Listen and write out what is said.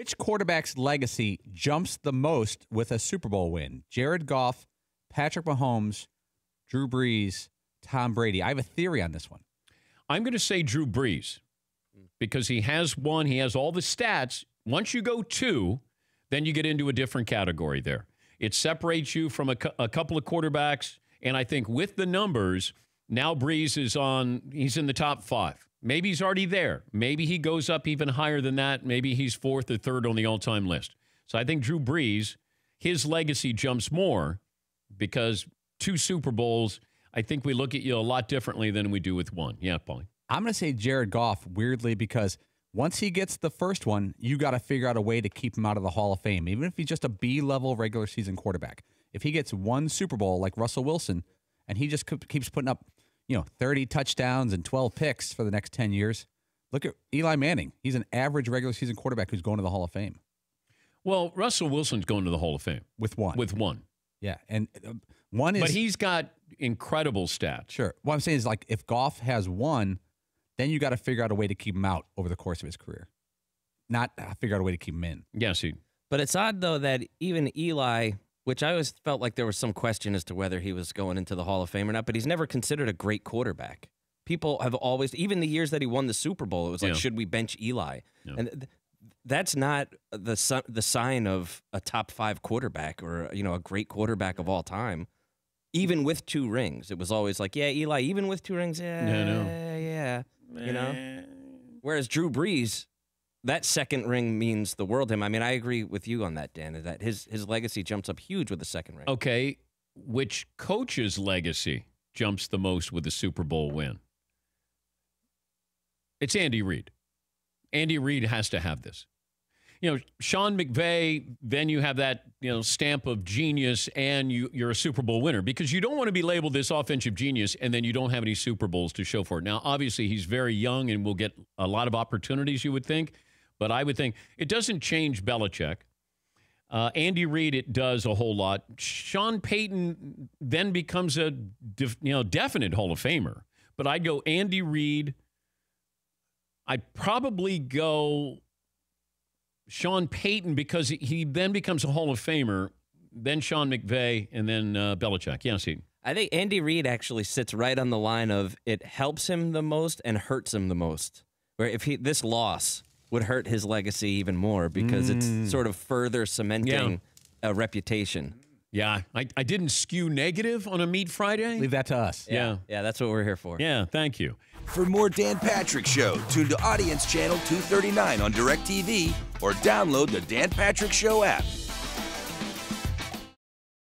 Which quarterback's legacy jumps the most with a Super Bowl win? Jared Goff, Patrick Mahomes, Drew Brees, Tom Brady. I have a theory on this one. I'm going to say Drew Brees because he has one. He has all the stats. Once you go 2, then you get into a different category there. It separates you from a couple of quarterbacks, and I think with the numbers, now Brees he's in the top 5. Maybe he's already there. Maybe he goes up even higher than that. Maybe he's 4th or 3rd on the all-time list. So I think Drew Brees, his legacy jumps more because 2 Super Bowls, I think we look at you a lot differently than we do with 1. Yeah, Paulie. I'm going to say Jared Goff, weirdly, because once he gets the first one, you got to figure out a way to keep him out of the Hall of Fame, even if he's just a B-level regular season quarterback. If he gets 1 Super Bowl like Russell Wilson and he just keeps putting up 30 touchdowns and 12 picks for the next 10 years. Look at Eli Manning. He's an average regular season quarterback who's going to the Hall of Fame. Well, Russell Wilson's going to the Hall of Fame. With 1. With 1. Yeah, and 1 is... But he's got incredible stats. Sure. What I'm saying is, like, if Goff has 1, then you got to figure out a way to keep him out over the course of his career. Not figure out a way to keep him in. Yes, But it's odd, though, that even Eli... which I always felt like there was some question as to whether he was going into the Hall of Fame or not, but he's never considered a great quarterback. People have always, even the years that he won the Super Bowl, it was like, should we bench Eli? Yeah. And that's not the sign of a top 5 quarterback or, a great quarterback of all time. Even with 2 rings, it was always like, yeah, Eli, even with 2 rings, yeah. Whereas Drew Brees, that second ring means the world to him. I mean, I agree with you on that, Dan, that his legacy jumps up huge with the second ring. Okay, which coach's legacy jumps the most with the Super Bowl win? It's Andy Reid. Andy Reid has to have this. Sean McVay, then you have that, stamp of genius and you're a Super Bowl winner because you don't want to be labeled this offensive genius and then you don't have any Super Bowls to show for it. Now, obviously, he's very young and will get a lot of opportunities, you would think. But I would think it doesn't change Belichick. Andy Reid, it does a whole lot. Sean Payton then becomes a definite Hall of Famer. But I'd go Andy Reid. I'd probably go Sean Payton because he then becomes a Hall of Famer. Then Sean McVay and then Belichick. Yeah, see. I think Andy Reid actually sits right on the line of it helps him the most and hurts him the most. Where if this loss would hurt his legacy even more because it's sort of further cementing a reputation. Yeah, I didn't skew negative on a Meat Friday. Leave that to us. Yeah, that's what we're here for. Yeah, thank you. For more Dan Patrick Show, tune to Audience Channel 239 on DirecTV or download the Dan Patrick Show app.